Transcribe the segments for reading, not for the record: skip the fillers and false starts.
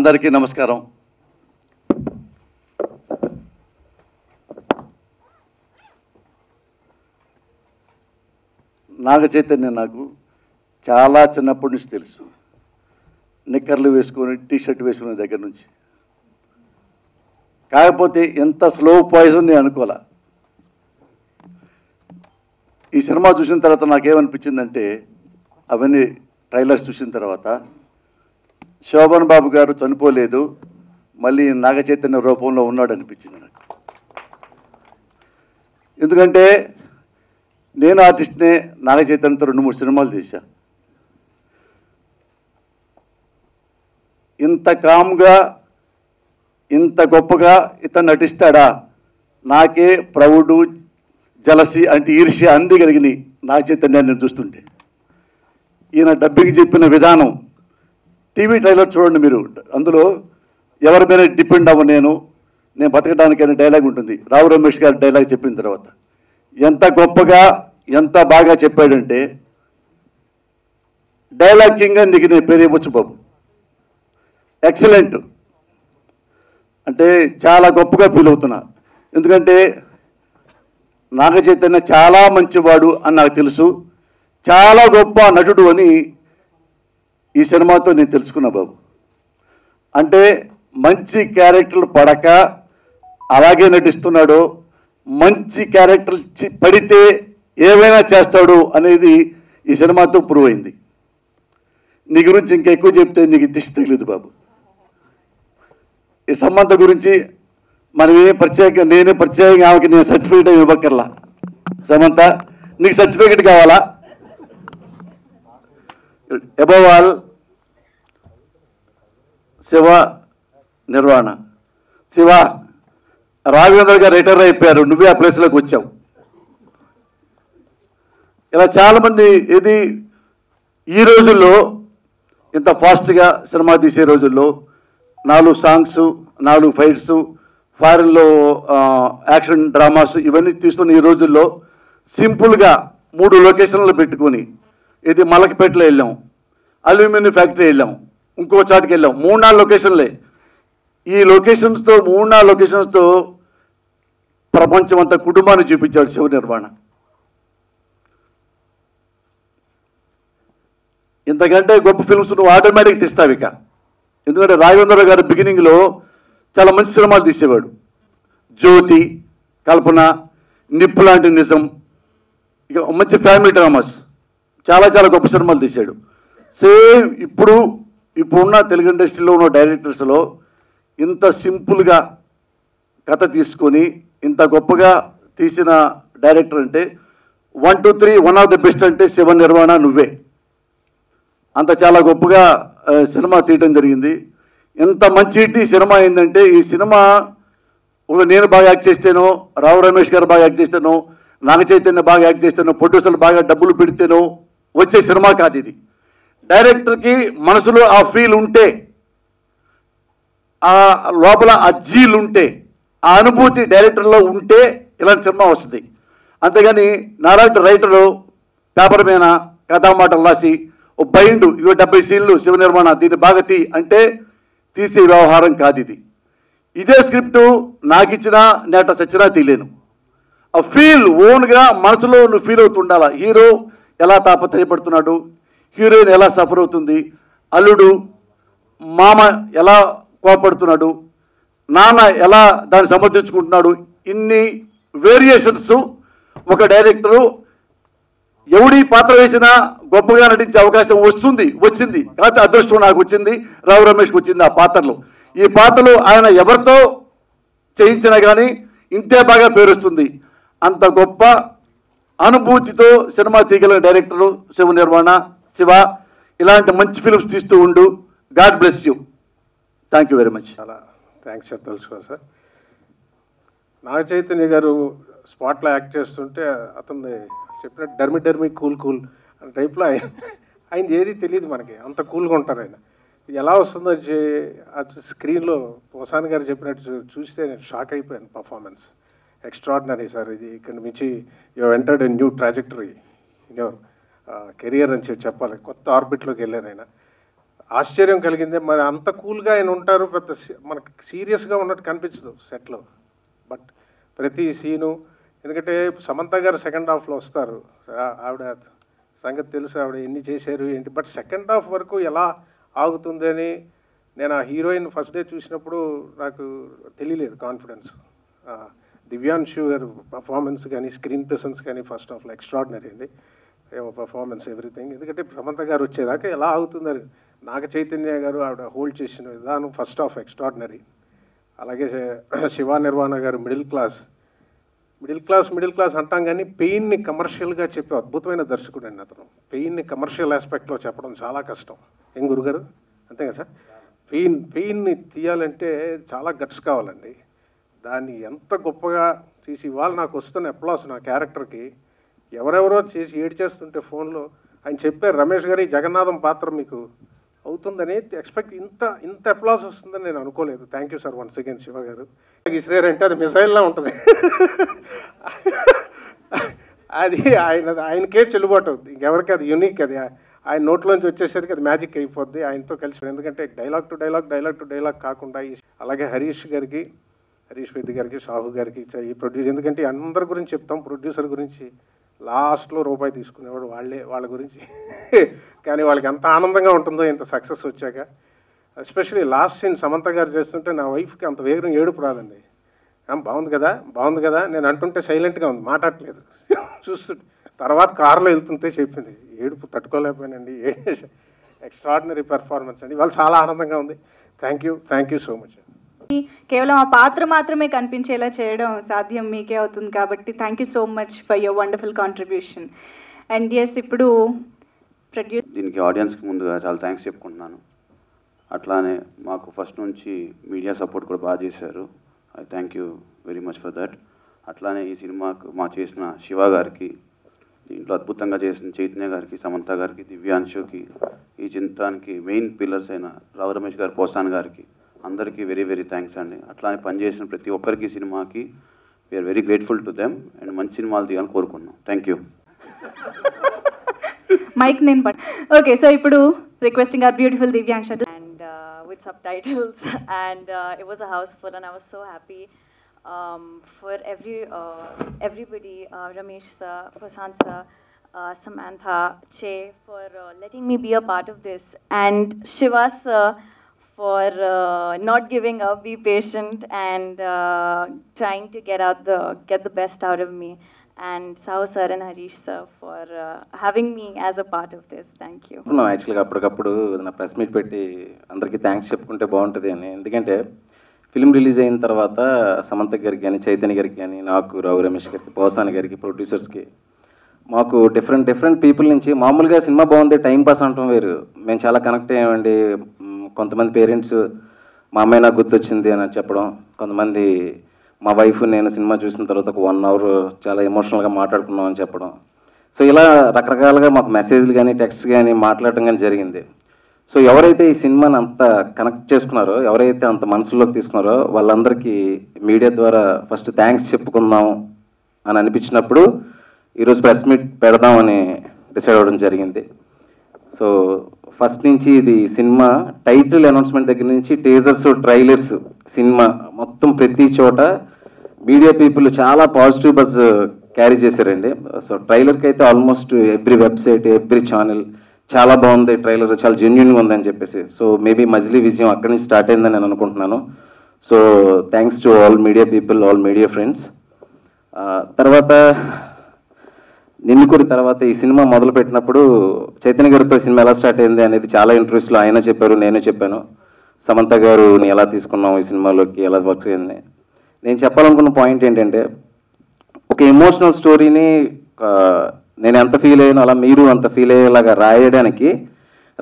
అందరికీ నమస్కారం. నాగ చైతన్య నాకు చాలా చిన్నప్పటి నుంచి తెలుసు. నిక్కర్లు వేసుకొని టీషర్ట్ వేసుకునే దగ్గర నుంచి. కాకపోతే ఎంత స్లో పాయిజన్ నేను అనుకోలే. ఈ సినిమా చూసిన తర్వాత నాకేమనిపించిందంటే, అవన్నీ ట్రైలర్స్ చూసిన తర్వాత శోభన్ బాబు గారు చనిపోలేదు, మళ్ళీ నాగ చైతన్య రూపంలో ఉన్నాడు అనిపించింది నాకు. ఎందుకంటే నేను ఆర్టిస్ట్నే, నాగ చైతన్యతో 2-3 సినిమాలు చేశా. ఇంత కామ్గా ఇంత గొప్పగా ఇతను నటిస్తాడా? నాకే ప్రౌడు, జలసి అంటే ఈర్ష్య అంది కలిగినాయి నాగ చైతన్యాన్ని చూస్తుంటే. ఈయన డబ్బింగ్ చెప్పిన విధానం, టీవీ ట్రైలర్ చూడండి మీరు, అందులో ఎవరి మీద డిపెండ్ అవ్వ నేను బతకడానికి అనే డైలాగ్ ఉంటుంది. రావు రమేష్ గారి డైలాగ్ చెప్పిన తర్వాత ఎంత గొప్పగా ఎంత బాగా చెప్పాడంటే, డైలాగ్ కింగ్ నీకు నేను పేరు ఇవ్వచ్చు బాబు. ఎక్సలెంట్ అంటే చాలా గొప్పగా ఫీల్ అవుతున్నా. ఎందుకంటే నాగ చైతన్య చాలా మంచివాడు అని నాకు తెలుసు, చాలా గొప్ప నటుడు అని ఈ సినిమాతో నేను తెలుసుకున్నా బాబు. అంటే మంచి క్యారెక్టర్లు పడక అలాగే నటిస్తున్నాడు, మంచి క్యారెక్టర్లు పడితే ఏమైనా చేస్తాడు అనేది ఈ సినిమాతో ప్రూవ్ అయింది. నీ గురించి ఇంకా ఎక్కువ చెప్తే నీకు దిష్టి తగిలేదు బాబు. ఈ సంబంధం గురించి మనం నేనే ప్రత్యేకంగా ఆమెకి నేను సర్టిఫికేట్ ఇవ్వక్కర్లా. సమంత, నీకు సర్టిఫికేట్ కావాలా? Above all Shiva Nirvana. శివ, రాఘవేంద్ర గారు రిటైర్ అయిపోయారు, నువ్వే ఆ ప్లేస్లోకి వచ్చావు. ఇలా చాలామంది ఇది ఈ రోజుల్లో ఇంత ఫాస్ట్గా సినిమా తీసే రోజుల్లో 4 సాంగ్స్, 4 ఫైట్స్, ఫారిన్లో యాక్షన్ డ్రామాస్ ఇవన్నీ తీస్తున్న ఈ రోజుల్లో సింపుల్గా 3 లొకేషన్లు పెట్టుకొని, ఇది మలకపేటలో వెళ్ళాం, అల్యూమినియం ఫ్యాక్టరీ వెళ్ళాం, ఇంకో చాటుకి వెళ్ళాం, 3-4 లొకేషన్లే. ఈ లొకేషన్స్తో 3-4 లొకేషన్స్తో ప్రపంచం అంతా కుటుంబాన్ని చూపించాడు శివ నిర్వాణ. ఇంతకంటే గొప్ప ఫిల్మ్స్ నువ్వు ఆటోమేటిక్ తీస్తావు ఇక. ఎందుకంటే రాఘవేంద్ర గారు బిగినింగ్లో చాలా మంచి సినిమాలు తీసేవాడు. జ్యోతి, కల్పన, నిప్పు లాంటి నిజం, ఇక మంచి ఫ్యామిలీ డ్రామాస్, చాలా చాలా గొప్ప సినిమాలు తీశాడు. సేమ్ ఇప్పుడున్న తెలుగు ఇండస్ట్రీలో ఉన్న డైరెక్టర్స్లో ఇంత సింపుల్గా కథ తీసుకొని ఇంత గొప్పగా తీసిన డైరెక్టర్ అంటే 1, 2, 3 వన్ ఆఫ్ ది బెస్ట్ అంటే శివ నిర్వాణ నువ్వే. అంత చాలా గొప్పగా సినిమా తీయడం జరిగింది. ఎంత మంచి సినిమా అయిందంటే, ఈ సినిమా నేను బాగా యాక్ట్ చేస్తేనో, రావు రమేష్ గారు బాగా యాక్ట్ చేస్తేనో, నాగ చైతన్య బాగా యాక్ట్ చేస్తేనో, ప్రొడ్యూసర్లు బాగా డబ్బులు పెడితేనో వచ్చే సినిమా కాదు ఇది. డైరెక్టర్కి మనసులో ఆ ఫీల్ ఉంటే, ఆ లోపల ఆ జీల్ ఉంటే, ఆ అనుభూతి డైరెక్టర్లో ఉంటే ఇలాంటి సినిమా వస్తుంది. అంతేగాని నారాయణ రైటరు పేపర్ మీద కథామాటలు రాసి ఓ బైండు, ఇవో 70 సీన్లు శివ నిర్మాణ దీన్ని బాగా అంటే తీసే వ్యవహారం కాదు ఇది. ఇదే స్క్రిప్టు నాకు ఇచ్చినా నేట చచ్చినా తీయలేను. ఆ ఫీల్ ఓన్గా మనసులో నువ్వు ఫీల్ అవుతుండాల. హీరో ఎలా తాపత్రయపడుతున్నాడు, హీరోయిన్ ఎలా సఫర్ అవుతుంది, అల్లుడు మామ ఎలా కోపడుతున్నాడు, నాన్న ఎలా దాన్ని సమర్థించుకుంటున్నాడు, ఇన్ని వేరియేషన్స్ ఒక డైరెక్టరు ఎవడి పాత్ర వేసినా గొప్పగా నటించే అవకాశం వచ్చింది. కాకపోతే అదృష్టం నాకు వచ్చింది, రావు రమేష్కి వచ్చింది ఆ పాత్రలు. ఈ పాత్రలు ఆయన ఎవరితో చేయించినా కానీ ఇంతే బాగా పేరుస్తుంది. అంత గొప్ప అనుభూతితో సినిమా తీయగలిగిన డైరెక్టరు శివ నిర్వాణ. శివ, ఇలాంటి మంచి ఫిల్మ్స్ తీస్తూ ఉండు. God bless you. Thank you very much. చాలా థ్యాంక్స్ తెలుసుకో సార్. నాగ చైతన్య గారు స్పాట్లో యాక్ట్ చేస్తుంటే అతను చెప్పినట్టు డర్మి కూల్ అనే టైప్లో ఆయన ఏది తెలియదు మనకి, అంత కూల్గా ఉంటారు ఆయన. ఎలా వస్తుందో స్క్రీన్లో పోసాని గారు చెప్పినట్టు చూస్తే నేను షాక్ అయిపోయాను. Performance extraordinary sir. ఇది ఇక్కడ నుంచి you entered a new trajectory in your career అని చెప్పాలి. కొత్త ఆర్బిట్లోకి వెళ్ళారు ఆయన. ఆశ్చర్యం కలిగింది. మరి అంత కూల్గా ఆయన ఉంటారు, పెద్ద మనకు సీరియస్గా ఉన్నట్టు కనిపించదు సెట్లో. బట్ ప్రతి సీను, ఎందుకంటే సమంత గారు సెకండ్ హాఫ్లో వస్తారు, ఆవిడ సంగతి తెలుసు, ఆవిడ ఎన్ని చేశారు ఏంటి. బట్ సెకండ్ హాఫ్ వరకు ఎలా ఆగుతుంది అని నేను ఆ హీరోయిన్ ఫస్ట్ డే చూసినప్పుడు నాకు తెలియలేదు కాన్ఫిడెన్స్. దివ్యాంశు గారు పర్ఫార్మెన్స్ కానీ స్క్రీన్ ప్రెసెన్స్ కానీ ఫస్ట్ హాఫ్లో ఎక్స్ట్రాడినరీ అండి. Performance everything. ఎందుకంటే సమంత గారు వచ్చేదాకా ఎలా ఆగుతుందని నాగ చైతన్య గారు ఆవిడ హోల్డ్ చేసిన విధానం ఫస్ట్ హాఫ్ ఎక్స్ట్రాడినరీ. అలాగే శివ నిర్వాణ గారు మిడిల్ క్లాస్ అంటాం కానీ పెయిన్ని కమర్షియల్గా చెప్పే అద్భుతమైన దర్శకుడు అండి అతను. పెయిన్ని కమర్షియల్ ఆస్పెక్ట్లో చెప్పడం చాలా కష్టం. ఏం గురుగారు అంతే కదా సార్? పెయిన్ని తీయాలంటే చాలా గట్స్ కావాలండి. దాన్ని ఎంత గొప్పగా తీసి ఇవాళ నాకు వస్తున్న అప్లాస్ నా క్యారెక్టర్కి ఎవరెవరో చేసి ఏడ్ చేస్తుంటే ఫోన్లో ఆయన చెప్పారు, రమేష్ గారి జగన్నాథం పాత్ర మీకు అవుతుందని ఎక్స్పెక్ట్ ఇంత అప్లాస్ వస్తుందని నేను అనుకోలేదు. Thank you sir once again Shiva గారు. ఇస్రేరంటే అది మిసైల్లా ఉంటుంది. అది ఆయనకే చెల్లుబాటు అవుతుంది, ఇంకెవరికి అది యూనిక్. అది ఆయన నోట్లోంచి వచ్చేసరికి అది మ్యాజిక్ అయిపోద్ది ఆయనతో కలిసి. ఎందుకంటే డైలాగ్ టు డైలాగ్ కాకుండా అలాగే హరీష్ పెద్ది గారికి, సాహు గారికి, ఈ ప్రొడ్యూసర్, ఎందుకంటే అందరి గురించి చెప్తాం, ప్రొడ్యూసర్ గురించి లాస్ట్లో రూపాయి తీసుకునేవాడు వాళ్ళ గురించి. కానీ వాళ్ళకి ఎంత ఆనందంగా ఉంటుందో ఇంత సక్సెస్ వచ్చాక. ఎస్పెషలీ లాస్ట్ సీన్ సమంత గారు చేస్తుంటే నా వైఫ్కి అంత వేగం ఏడుపు రాదండి. బాగుంది కదా నేను అంటుంటే సైలెంట్గా ఉంది, మాట్లాడలేదు. చూస్తుంటే తర్వాత కారులో వెళ్తుంటే చెప్పింది, ఏడుపు తట్టుకోలేకపోయానండి. ఎక్స్ట్రాడినరీ పెర్ఫార్మెన్స్ అండి. వాళ్ళు చాలా ఆనందంగా ఉంది. Thank you so much. కేవలం ఆ పాత్ర మాత్రమే కనిపించేలా చేయడం సాధ్యం మీకే అవుతుంది కాబట్టి thank you so much for your wonderful contribution. And yes, ఇప్పుడు దీనికి ఆడియన్స్కి ముందుగా చాలా థ్యాంక్స్ చెప్పుకుంటున్నాను. అట్లానే మాకు ఫస్ట్ నుంచి మీడియా సపోర్ట్ కూడా బాగా చేశారు. I thank you very much for that. అట్లానే ఈ సినిమాకు చేసిన శివ గారికి, దీంట్లో అద్భుతంగా చేసిన చైతన్య గారికి, సమంత గారికి, దివ్యాంశుకి, ఈ చిత్రానికి మెయిన్ పిల్లర్స్ అయిన రావు రమేష్ గారు, పోసాన్ గారికి అందరికీ వెరీ వెరీ థ్యాంక్స్ అండి. అట్లానే పనిచేసిన ప్రతి ఒక్కరికి సినిమాకి we are very grateful to them. And మంచి సినిమాలు తీయాలని కోరుకున్నాం. Thank you. మైక్ నేను ఓకే, సో ఇప్పుడు requesting our beautiful Divyanshu and with subtitles and it was a house full and I was so happy for everybody, Ramesh sir, Prashant sir, Samantha, Che, for letting me be a part of this, and Shiva sir for not giving up, be patient and trying to get the best out of me, and Sahu sir and Harish sir for having me as a part of this. Thank you. No, actually అప్పటికప్పుడు నా press meet పెట్టి అందరికీ thanks చెప్పుకుంటే బాగుంటుంది అని. ఎందుకంటే film release అయిన తర్వాత సమంత గారికి కానీ, చైతన్య గారికి కానీ, నాకు, రావు రమేష్ గారికి, పోసాని గారికి, ప్రొడ్యూసర్స్కి, మాకు డిఫరెంట్ పీపుల్ నుంచి మామూలుగా సినిమా బాగుంది టైం పాస్ అనటం వేరు, మేము చాలా కనెక్ట్ అయ్యామండి. కొంతమంది పేరెంట్స్ మా అమ్మాయి నాకు గుర్తొచ్చింది అని చెప్పడం, కొంతమంది మా వైఫ్ నేను సినిమా చూసిన తర్వాత ఒక 1 hour చాలా ఎమోషనల్గా మాట్లాడుకున్నాం అని చెప్పడం. సో ఇలా రకరకాలుగా మాకు మెసేజ్లు కానీ, టెక్స్ట్ కానీ మాట్లాడటం కానీ జరిగింది. సో ఎవరైతే ఈ సినిమాని అంత కనెక్ట్ చేసుకున్నారో, ఎవరైతే అంత మనసులోకి తీసుకున్నారో వాళ్ళందరికీ మీడియా ద్వారా ఫస్ట్ థ్యాంక్స్ చెప్పుకుందాం అని అనిపించినప్పుడు ఈరోజు ప్రెస్ మీట్ పెడదామని డిసైడ్ అవ్వడం జరిగింది. సో ఫస్ట్ నుంచి ఇది సినిమా టైటిల్ అనౌన్స్మెంట్ దగ్గర నుంచి టీజర్స్, ట్రైలర్స్, సినిమా మొత్తం ప్రతి చోట మీడియా పీపుల్ చాలా పాజిటివ్ బజ్ క్యారీ చేశారండి. సో ట్రైలర్కి అయితే almost every website, every channel చాలా బాగుంది, ట్రైలర్ చాలా జెన్యున్గా ఉందని చెప్పేసి. సో మేబీ మజిలీ విజయం అక్కడి నుంచి స్టార్ట్ అయిందని నేను అనుకుంటున్నాను. So thanks to all media people, all media friends. తర్వాత నిన్నుకూరి తర్వాత ఈ సినిమా మొదలు పెట్టినప్పుడు చైతన్య గారితో సినిమా ఎలా స్టార్ట్ అయింది అనేది చాలా ఇంటర్వ్యూస్లో ఆయన చెప్పారు, నేను చెప్పాను. సమంత గారుని ఎలా తీసుకున్నాం ఈ సినిమాలోకి, ఎలా వర్క్ అయింది. నేను చెప్పాలనుకున్న పాయింట్ ఏంటంటే, ఒక ఎమోషనల్ స్టోరీని నేను ఎంత ఫీల్ అయ్యానో అలా మీరు అంత ఫీల్ అయ్యేలాగా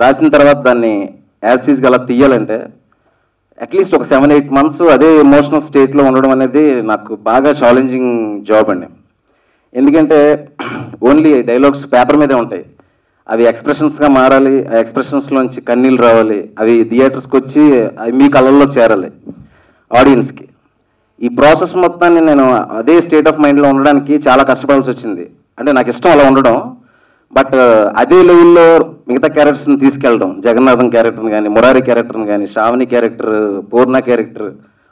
రాసిన తర్వాత దాన్ని యాజ్ టీజ్గా అలా తీయాలంటే అట్లీస్ట్ ఒక 7-8 months అదే ఎమోషనల్ స్టేట్లో ఉండడం అనేది నాకు బాగా ఛాలెంజింగ్ జాబ్ అండి. ఎందుకంటే ఓన్లీ డైలాగ్స్ పేపర్ మీదే ఉంటాయి, అవి ఎక్స్ప్రెషన్స్గా మారాలి, ఆ ఎక్స్ప్రెషన్స్లోంచి కన్నీళ్ళు రావాలి, అవి థియేటర్స్కి వచ్చి అవి మీ కళ్ళల్లో చేరాలి ఆడియన్స్కి. ఈ ప్రాసెస్ మొత్తాన్ని నేను అదే స్టేట్ ఆఫ్ మైండ్లో ఉండడానికి చాలా కష్టపడాల్సి వచ్చింది. అంటే నాకు ఇష్టం అలా ఉండడం, బట్ అదే లెవెల్లో మిగతా క్యారెక్టర్స్ని తీసుకెళ్ళడం, జగన్నాథం క్యారెక్టర్ని కానీ, మురారి క్యారెక్టర్ని కానీ, శ్రావణి క్యారెక్టర్, పూర్ణ క్యారెక్టర్,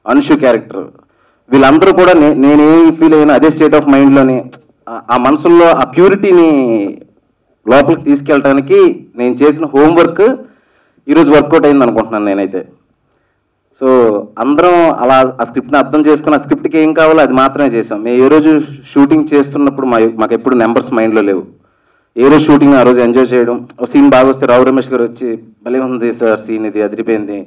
అనుషు క్యారెక్టర్, వీళ్ళందరూ కూడా నేనేం ఫీల్ అయినా అదే స్టేట్ ఆఫ్ మైండ్లోని ఆ మనసుల్లో ఆ ప్యూరిటీని లోపలికి తీసుకెళ్ళడానికి నేను చేసిన హోంవర్క్ ఈరోజు వర్కౌట్ అయింది అనుకుంటున్నాను నేనైతే. సో అందరం అలా ఆ స్క్రిప్ట్ని అర్థం చేసుకుని ఆ స్క్రిప్ట్కి ఏం కావాలో అది మాత్రమే చేసాం. మేము ఏ రోజు షూటింగ్ చేస్తున్నప్పుడు మాకు ఎప్పుడు నెంబర్స్ మైండ్లో లేవు. ఏ రోజు షూటింగ్ ఆ రోజు ఎంజాయ్ చేయడం. ఒక సీన్ బాగా వస్తే రావు రమేష్ గారు వచ్చి భలే ఉంది సార్ సీన్, ఇది అదిరిపోయింది,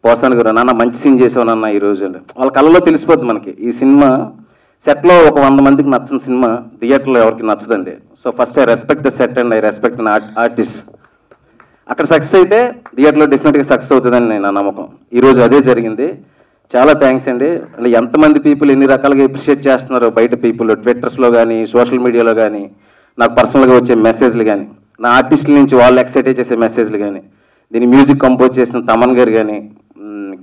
పోసాను గారు నాన్న మంచి సీన్ చేసావు నాన్న ఈరోజు అంటే వాళ్ళ కళ్ళలో తెలిసిపోద్ది మనకి. ఈ సినిమా సెట్లో ఒక 100 మందికి నచ్చిన సినిమా థియేటర్లో ఎవరికి నచ్చదండి. So first I respect the set and I respect an artist. అక్కడ సక్సెస్ అయితే థియేటర్లో డెఫినెట్గా సక్సెస్ అవుతుందని నా నమ్మకం. ఈరోజు అదే జరిగింది. చాలా థ్యాంక్స్ అండి. అంటే ఎంతమంది పీపుల్ ఎన్ని రకాలుగా అప్రిషియేట్ చేస్తున్నారు బయట పీపుల్, ట్విట్టర్స్లో కానీ, సోషల్ మీడియాలో కానీ, నాకు పర్సనల్గా వచ్చే మెసేజ్లు కానీ, నా ఆర్టిస్టుల నుంచి వాళ్ళు ఎక్సైట్ చేసే మెసేజ్లు కానీ, దీని మ్యూజిక్ కంపోజ్ చేసిన తమన్ గారు కానీ,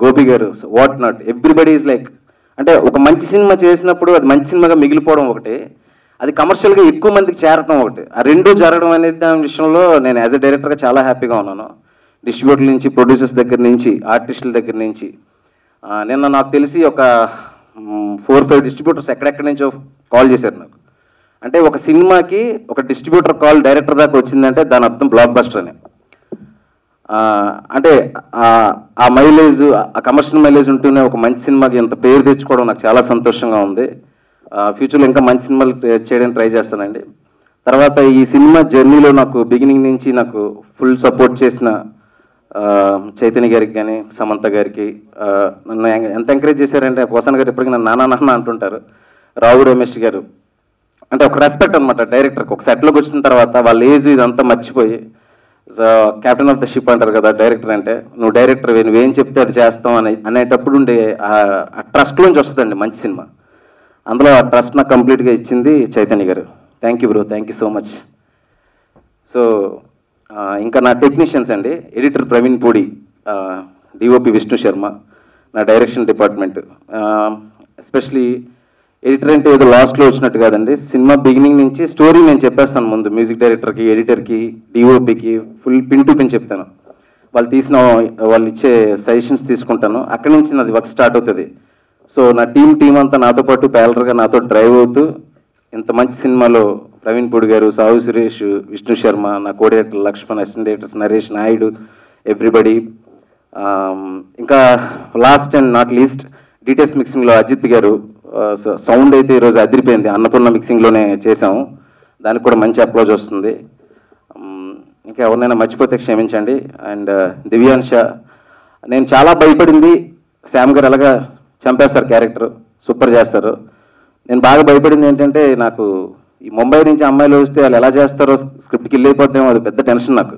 గోపి గారు, what not, everybody is like, అంటే ఒక మంచి సినిమా చేసినప్పుడు అది మంచి సినిమాగా మిగిలిపోవడం ఒకటి, అది కమర్షియల్గా ఎక్కువ మందికి చేరటం ఒకటి, ఆ రెండు జరగడం అనేది దాని విషయంలో నేను యాజ్ ఎ డైరెక్టర్గా చాలా హ్యాపీగా ఉన్నాను. డిస్ట్రిబ్యూటర్ల నుంచి, ప్రొడ్యూసర్స్ దగ్గర నుంచి, ఆర్టిస్టుల దగ్గర నుంచి. నిన్న నాకు తెలిసి ఒక 4-5 డిస్ట్రిబ్యూటర్స్ ఎక్కడెక్కడి నుంచో కాల్ చేశారు నాకు. అంటే ఒక సినిమాకి ఒక డిస్ట్రిబ్యూటర్ కాల్ డైరెక్టర్ దాకా వచ్చిందంటే దాని అర్థం బ్లాక్ బస్టర్ అని. అంటే ఆ మైలేజ్, ఆ కమర్షియల్ మైలేజ్ ఉంటూనే ఒక మంచి సినిమాకి ఇంత పేరు తెచ్చుకోవడం నాకు చాలా సంతోషంగా ఉంది. ఫ్యూచర్లో ఇంకా మంచి సినిమాలు చేయడానికి ట్రై చేస్తానండి. తర్వాత ఈ సినిమా జర్నీలో నాకు బిగినింగ్ నుంచి నాకు ఫుల్ సపోర్ట్ చేసిన చైతన్య గారికి కానీ, సమంత గారికి, నన్ను ఎంత ఎంకరేజ్ చేశారంటే పోసాన్ గారు ఇప్పటికీ నన్ను నాన్న అంటుంటారు. రావు రమేష్ గారు అంటే ఒక రెస్పెక్ట్ అనమాట డైరెక్టర్కి. ఒక సెట్లోకి వచ్చిన తర్వాత వాళ్ళ ఏజ్ ఇదంతా మర్చిపోయి, క్యాప్టెన్ ఆఫ్ ద షిప్ అంటారు కదా డైరెక్టర్ అంటే, నువ్వు డైరెక్టర్ నువ్వేం చెప్తే అది చేస్తాం అనేటప్పుడు ఉండే ఆ ట్రస్ట్ నుంచి వస్తుందండి మంచి సినిమా. అందులో ఆ ట్రస్ట్ నాకు కంప్లీట్గా ఇచ్చింది చైతన్య గారు. Thank you bro, thank you so much. So ఇంకా నా టెక్నీషియన్స్ అండి, ఎడిటర్ ప్రవీణ్ పూడి, డిఓపి విష్ణు శర్మ, నా డైరెక్షన్ డిపార్ట్మెంట్. ఎస్పెషలీ ఎడిటర్ అంటే ఏదో లాస్ట్లో వచ్చినట్టు కాదండి, సినిమా బిగినింగ్ నుంచి స్టోరీ నేను చెప్పేస్తాను ముందు. మ్యూజిక్ డైరెక్టర్కి, ఎడిటర్కి, డిఓపికి ఫుల్ పిన్ టు పిన్ చెప్తాను. వాళ్ళు ఇచ్చే సజెషన్స్ తీసుకుంటాను. అక్కడి నుంచి నాది వర్క్ స్టార్ట్ అవుతుంది. సో నా టీం అంతా నాతో పాటు ప్యాలర్గా నాతో డ్రైవ్ అవుతూ ఇంత మంచి సినిమాలో ప్రవీణ్ పూడి గారు, సాహు సురేష్, విష్ణు శర్మ, నా co director Lakshman, assistant directors Naresh Naidu, everybody. ఇంకా last and not least details మిక్సింగ్లో అజిత్ గారు. సౌండ్ అయితే ఈరోజు అదిరిపోయింది, అన్నపూర్ణ మిక్సింగ్లోనే చేసాము, దానికి కూడా మంచి అప్రోచ్ వస్తుంది. ఇంకా ఎవరినైనా మర్చిపోతే క్షమించండి. అండ్ దివ్యాంశ, నేను చాలా భయపడింది శామ్ గారు ఎలాగా చంపేస్తారు క్యారెక్టర్, సూపర్ చేస్తారు. నేను బాగా భయపడింది ఏంటంటే, నాకు ఈ ముంబై నుంచి అమ్మాయిలు వస్తే వాళ్ళు ఎలా చేస్తారో స్క్రిప్ట్కి వెళ్ళిపోతామో అది పెద్ద టెన్షన్ నాకు.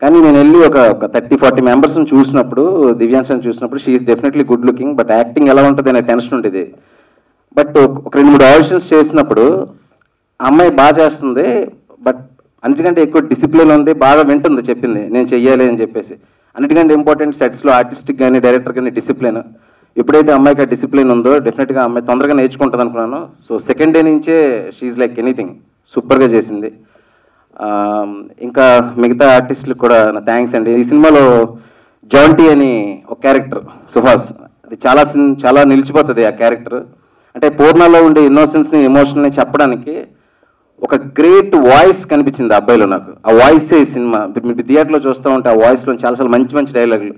కానీ నేను వెళ్ళి ఒక 30-40 మెంబర్స్ని చూసినప్పుడు, దివ్యాంశని చూసినప్పుడు, she is definitely good looking, but acting ఎలా ఉంటుంది అనే టెన్షన్ ఉంటుంది. బట్ ఒక 2-3 ఆడిషన్స్ చేసినప్పుడు అమ్మాయి బాగా చేస్తుంది, బట్ అన్నిటికంటే ఎక్కువ డిసిప్లిన్ ఉంది, బాగా వింటుంది చెప్పింది నేను చెయ్యాలి అని చెప్పేసి. అన్నిటికంటే ఇంపార్టెంట్ సెట్స్లో ఆర్టిస్టిక్ కానీ డైరెక్టర్ కానీ డిసిప్లిన్. ఎప్పుడైతే అమ్మాయికి ఆ డిసిప్లిన్ ఉందో డెఫినెట్గా అమ్మాయి తొందరగా నేర్చుకుంటుంది అనుకున్నాను. సో సెకండ్ డే నుంచే షీఈ్ లైక్ ఎనీథింగ్, సూపర్గా చేసింది. ఇంకా మిగతా ఆర్టిస్టులకు కూడా నా థ్యాంక్స్ అండి. ఈ సినిమాలో జాంటీ అని ఒక క్యారెక్టర్ సుహాస్, అది చాలా నిలిచిపోతుంది ఆ క్యారెక్టర్. అంటే పూర్ణలో ఉండే ఇన్నోసెన్స్ని, ఎమోషన్ని చెప్పడానికి ఒక గ్రేట్ వాయిస్ కనిపించింది ఆ అబ్బాయిలో నాకు. ఆ వాయిసే ఈ సినిమా. మీరు థియేటర్లో చూస్తూ ఉంటే ఆ వాయిస్లో చాలా మంచి మంచి డైలాగులు.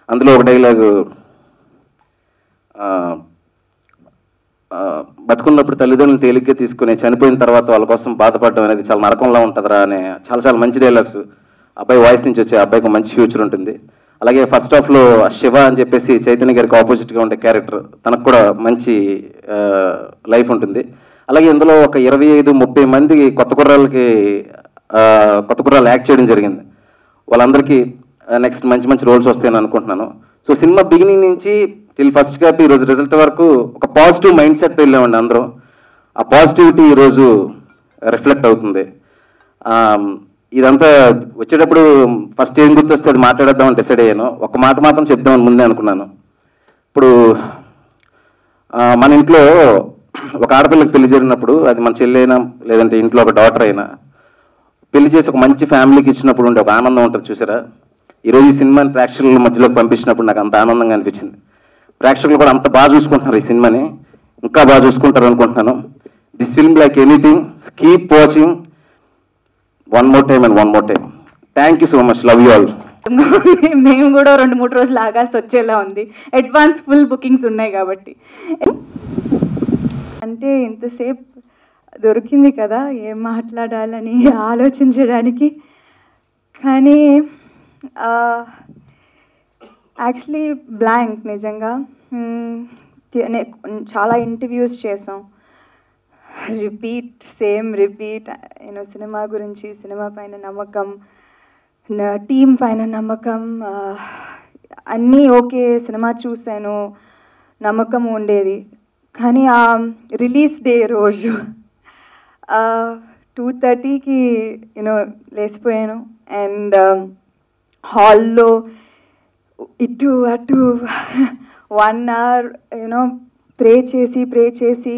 అందులో ఒక డైలాగు, బతుకున్నప్పుడు తల్లిదండ్రులు తేలిగ్గా తీసుకుని చనిపోయిన తర్వాత వాళ్ళ కోసం బాధపడడం అనేది చాలా నరకంలా ఉంటుందిరా అనే చాలా మంచి డైలాగ్స్ అబ్బాయి వాయిస్ నుంచి వచ్చే. అబ్బాయికి మంచి ఫ్యూచర్ ఉంటుంది. అలాగే ఫస్ట్ హాఫ్లో శివ అని చెప్పేసి చైతన్య గారికి ఆపోజిట్గా ఉండే క్యారెక్టర్, తనకు కూడా మంచి లైఫ్ ఉంటుంది. అలాగే ఇందులో ఒక 25-30 మంది కొత్త కుర్రాళ్ళు యాక్ట్ చేయడం జరిగింది. వాళ్ళందరికీ నెక్స్ట్ మంచి రోల్స్ వస్తాయని అనుకుంటున్నాను. సో సినిమా బిగినింగ్ నుంచి టిల్ ఫస్ట్ కాపీ ఈరోజు రిజల్ట్ వరకు ఒక పాజిటివ్ మైండ్ సెట్ వెళ్ళామండి అందరం. ఆ పాజిటివిటీ ఈరోజు రిఫ్లెక్ట్ అవుతుంది. ఇదంతా వచ్చేటప్పుడు ఫస్ట్ ఏం గుర్తొస్తే అది మాట్లాడేద్దామని డిసైడ్ అయ్యాను. ఒక మాట మాత్రం చెప్దామని ముందే అనుకున్నాను. ఇప్పుడు మన ఇంట్లో ఒక ఆడపిల్లకి పెళ్లి జరిగినప్పుడు, అది మన చెల్లి అయినా లేదంటే ఇంట్లో ఒక డాటర్ అయినా, పెళ్లి చేసి ఒక మంచి ఫ్యామిలీకి ఇచ్చినప్పుడు ఉండే ఒక ఆనందం ఉంటుంది చూసారా. ఈరోజు ఈ సినిమాని ప్రేక్షకుల మధ్యలోకి పంపించినప్పుడు నాకు అంత ఆనందంగా అనిపించింది. ప్రేక్షకులు కూడా అంత బాగా చూసుకుంటున్నారు ఈ సినిమాని, ఇంకా బాగా చూసుకుంటారు అనుకుంటున్నాను. This film like anything, keep watching one more time and one more time. Thank you so much, love you all. మేము కూడా 2-3 రోజులు ఆగాల్సి వచ్చేలా ఉంది, అడ్వాన్స్ ఫుల్ బుకింగ్స్ ఉన్నాయి కాబట్టి. అంటే ఇంతసేపు దొరికింది కదా ఏం మాట్లాడాలని ఆలోచించడానికి. కానీ యాక్చువల్లీ బ్లాంక్ నిజంగా. చాలా ఇంటర్వ్యూస్ చేసాం, సేమ్ రిపీట్. సినిమా గురించి, సినిమా పైన నమ్మకం, టీం పైన నమ్మకం, అన్నీ ఓకే. సినిమా చూశాను, నమ్మకం ఉండేది. కానీ ఆ రిలీజ్ డే రోజు 2:30కి లేచిపోయాను. అండ్ హాల్లో ఇటు అటు 1 hour ప్రే చేసి,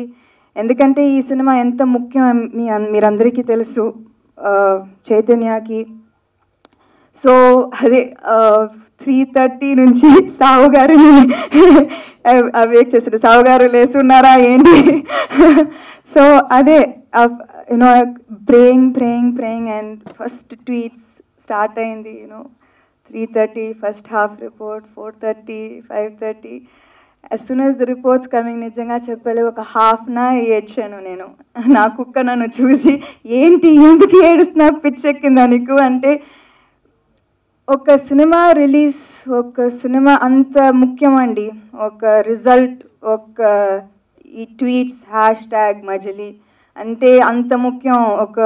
ఎందుకంటే ఈ సినిమా ఎంత ముఖ్యం మీరందరికీ తెలుసు చైతన్యకి. సో అదే 3:30 నుంచి సావు గారిని వెయిట్ చేశారు. సావు గారు లేస్తున్నారా ఏంటి? సో అదే praying and first tweets start అయింది 3:30 first half report, 4:30, 5:30. as soon as the reports coming, నిజంగా చెప్పలే ఒక హాఫ్ నా ఏడ్చాను నేను. నా కుక్క నన్ను చూసి ఏంటి ఎందుకు ఏడుస్తున్నా, పిచ్చెక్కిందా నీకు అంటే, ఒక సినిమా రిలీజ్, ఒక సినిమా అంత ముఖ్యమండి. ఒక రిజల్ట్, ఒక ఈ ట్వీట్స్, హ్యాష్ట్యాగ్ మజిలీ అంటే అంత ముఖ్యం ఒక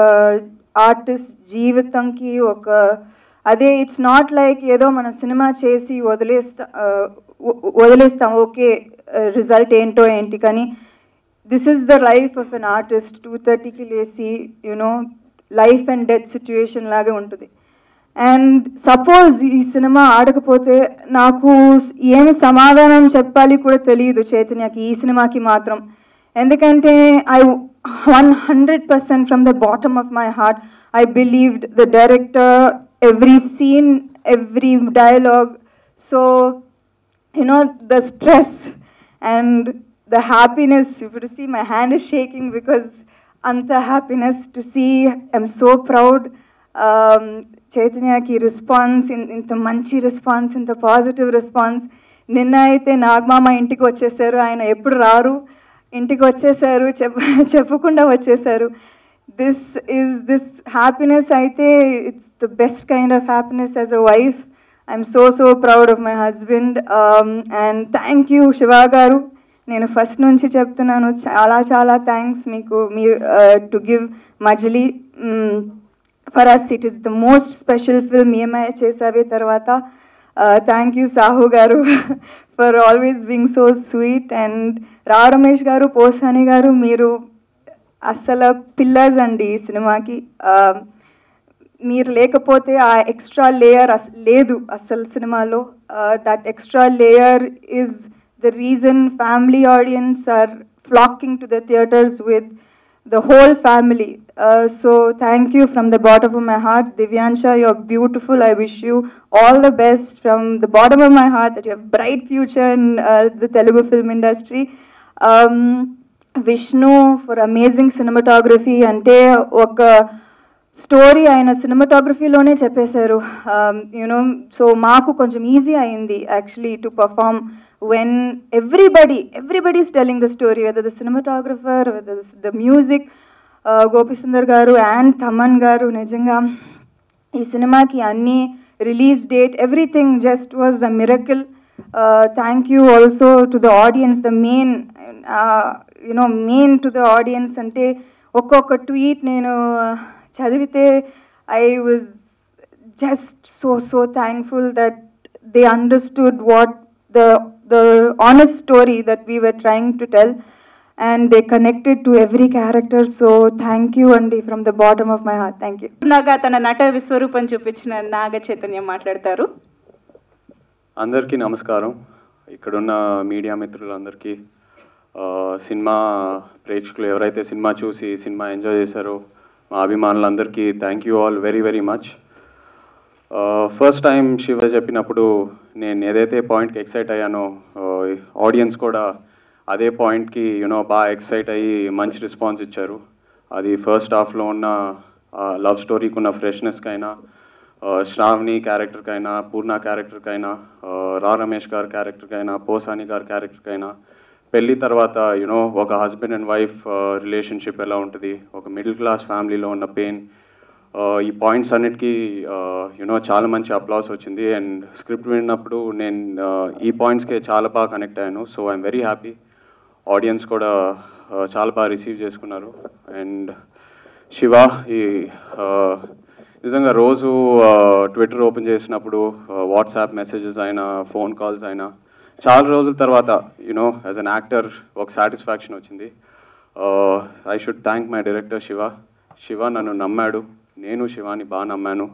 ఆర్టిస్ట్ జీవితంకి. ఒక అదే ఇట్స్ నాట్ లైక్ ఏదో మన సినిమా చేసి వదిలేస్తాం ఓకే రిజల్ట్ ఏంటో ఏంటి. కానీ this is the life of an artist. 2:30కి లేచి లైఫ్ అండ్ డెత్ సిచ్యువేషన్ లాగా ఉంటుంది. అండ్ సపోజ్ ఈ సినిమా ఆడకపోతే నాకు ఏమి సమాధానం చెప్పాలి కూడా తెలియదు చైతన్యకి, ఈ సినిమాకి మాత్రం. ఎందుకంటే I 100% from the bottom of my heart I believed the director, every scene, every dialogue. So the stress and the happiness, if you see my hand is shaking because anta happiness to see. I'm so proud. చైతన్యకి response, ఇంత మంచి response, ఇంత positive response. నిన్న అయితే నాగమామ ఇంటికి వచ్చేసారు. ఆయన ఎప్పుడు రారు, ఇంటికి వచ్చేసారు, చెప్పకుండా వచ్చేసారు. దిస్ హ్యాపీనెస్ అయితే it's the best kind of happiness as a wife. I'm so proud of my husband. And thank you Shiva garu. నేను ఫస్ట్ నుంచి చెప్తున్నాను, చాలా థ్యాంక్స్ మీకు, to give Majili. For us, it is the most special film EMI చేసావే తర్వాత. Thank you Sahu garu for always being so sweet. And Rao Ramesh garu, Posani గారు, మీరు అసలు పిల్లర్స్ అండి ఈ సినిమాకి. మీరు లేకపోతే ఆ ఎక్స్ట్రా లేయర్ లేదు అసలు సినిమాలో. That extra layer is the reason family audience are flocking to the theatres with the whole family. So thank you from the bottom of my heart. Divyansha, you're beautiful. I wish you all the best from the bottom of my heart, that you have bright future in the Telugu film industry. Vishnu for amazing cinematography. Ante oka story ayina cinematography lone cheppesaru. So maaku koncham easy ayindi actually to perform when everybody is telling the story, whether the cinematographer, whether the music, Gopi Sundar garu and Thaman garu. Nijanga ee cinema ki anni release date, everything just was a miracle. Thank you also to the audience, the main to the audience. Ante okkoka tweet nenu chadivite I was just so thankful that they understood what the honest story that we were trying to tell, and they connected to every character. So thank you Andi from the bottom of my heart. Thank you. Naga తన నట విశ్వరూపం చూపించిన నాగ చైతన్య మాట్లాడతారు. అందరికీ నమస్కారం. ఇక్కడున్న media మిత్రులందరికీ, cinema ప్రేక్షకులు ఎవరైతే సినిమా చూసి సినిమా ఎంజాయ్ చేశారో మా అభిమానులందరికీ thank you all very very much. First time Shiva చెప్పినప్పుడు నేను ఏదైతే పాయింట్కి ఎక్సైట్ అయ్యానో ఆడియన్స్ కూడా అదే పాయింట్కి బాగా ఎక్సైట్ అయ్యి మంచి రెస్పాన్స్ ఇచ్చారు. అది ఫస్ట్ హాఫ్లో ఉన్న లవ్ స్టోరీకి ఉన్న ఫ్రెష్నెస్కైనా, శ్రావణి క్యారెక్టర్కైనా, పూర్ణ క్యారెక్టర్కైనా, రా రమేష్ గారి క్యారెక్టర్కైనా, పోసాని గారి క్యారెక్టర్కైనా, పెళ్ళి తర్వాత ఒక హస్బెండ్ అండ్ వైఫ్ రిలేషన్షిప్ ఎలా ఉంటుంది, ఒక మిడిల్ క్లాస్ ఫ్యామిలీలో ఉన్న పెయిన్, ఈ పాయింట్స్ అన్నిటికీ చాలా మంచి అప్లాస్ వచ్చింది. అండ్ స్క్రిప్ట్ విన్నప్పుడు నేను ఈ పాయింట్స్కే చాలా బాగా కనెక్ట్ అయ్యాను. So I'm very happy. Audience కూడా చాలా బాగా రిసీవ్ చేసుకున్నారు. అండ్ శివ ఈ నిజంగా రోజు ట్విట్టర్ ఓపెన్ చేసినప్పుడు వాట్సాప్ మెసేజెస్ అయినా, ఫోన్ కాల్స్ అయినా, చాలా రోజుల తర్వాత యాజ్ అన్ యాక్టర్ ఒక సాటిస్ఫాక్షన్ వచ్చింది. I should thank my director Shiva. Shiva నన్ను నమ్మాడు, నేను శివాని బాగా నమ్మాను.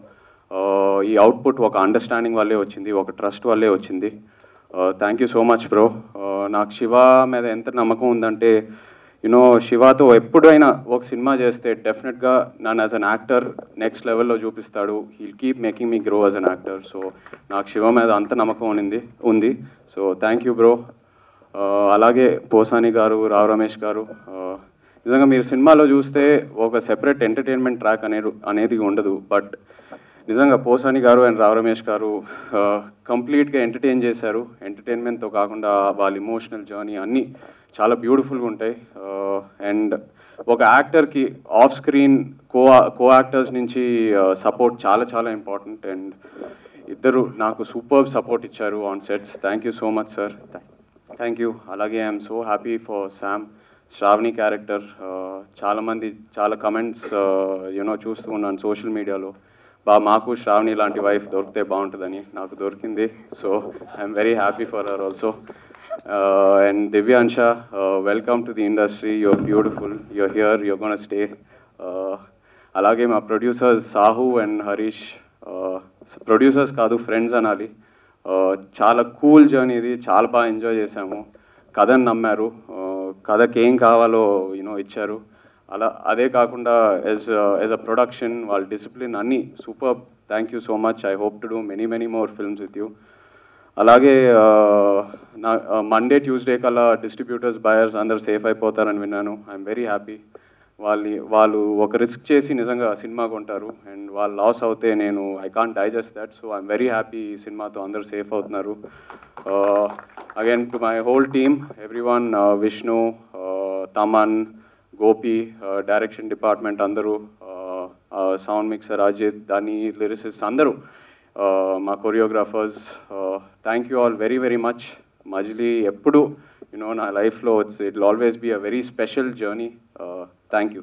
ఈ అవుట్పుట్ ఒక అండర్స్టాండింగ్ వల్లే వచ్చింది, ఒక ట్రస్ట్ వల్లే వచ్చింది. Thank you so much bro. నాకు శివ మీద ఎంత నమ్మకం ఉందంటే శివతో ఎప్పుడైనా ఒక సినిమా చేస్తే డెఫినెట్గా నన్ను యాజ్ అన్ యాక్టర్ నెక్స్ట్ లెవెల్లో చూపిస్తాడు. He'll keep making me grow as an actor. So నాకు శివ మీద అంత నమ్మకం ఉంది. So thank you bro. అలాగే పోసాని గారు, రావ్ రమేష్ గారు, నిజంగా మీరు సినిమాలో చూస్తే ఒక సెపరేట్ ఎంటర్టైన్మెంట్ ట్రాక్ అనేది ఉండదు. బట్ నిజంగా పోసాని గారు అండ్ రావ్ రమేష్ గారు కంప్లీట్గా ఎంటర్టైన్ చేశారు. ఎంటర్టైన్మెంట్తో కాకుండా వాళ్ళ ఇమోషనల్ జర్నీ అన్నీ చాలా బ్యూటిఫుల్గా ఉంటాయి. అండ్ ఒక యాక్టర్కి ఆఫ్ స్క్రీన్ కో యాక్టర్స్ నుంచి సపోర్ట్ చాలా చాలా ఇంపార్టెంట్. అండ్ ఇద్దరు నాకు సూపర్ సపోర్ట్ ఇచ్చారు on sets. Thank you so much sir. Thank you. అలాగే I'm so happy for Sam, Shravani character. చాలామంది చాలా కమెంట్స్ చూస్తూ ఉన్నాను సోషల్ మీడియాలో, మాకు శ్రావణి లాంటి వైఫ్ దొరికితే బాగుంటుందని. నాకు దొరికింది. So I'm very happy for her also. And Divyansha, welcome to the industry. You're beautiful, you're here, you're gonna stay. అలాగే మా producers Sahu and Harish, producers కాదు ఫ్రెండ్స్ అనాలి. చాలా కూల్ జర్నీ ఇది, చాలా బాగా ఎంజాయ్ చేశాము. కథను నమ్మారు, కథకి ఏం కావాలో ఇచ్చారు. అదే కాకుండా యాజ్ అ ప్రొడక్షన్ వాళ్ళ డిసిప్లిన్ అన్నీ super. Thank you so much. I hope to do many more films with you. అలాగే నా మండే ట్యూస్డే కల్లా డిస్ట్రిబ్యూటర్స్, బయర్స్ అందరు సేఫ్ అయిపోతారని విన్నాను. I'm very happy. వాళ్ళు ఒక రిస్క్ చేసి నిజంగా సినిమా కొంటారు. అండ్ వాళ్ళు లాస్ అవుతే I can't digest that. So I'm very happy ఈ సినిమాతో అందరూ సేఫ్ అవుతున్నారు. Again to my whole team, everyone, Vishnu, Thaman, Gopi, direction department అందరూ, సౌండ్ మిక్సర్ అజిత్, దాని లిరిసిస్ట్ అందరూ, మా choreographers, thank you all very very much. Majili ఎప్పుడు నా లైఫ్లో it will always be a very special journey. Thank you.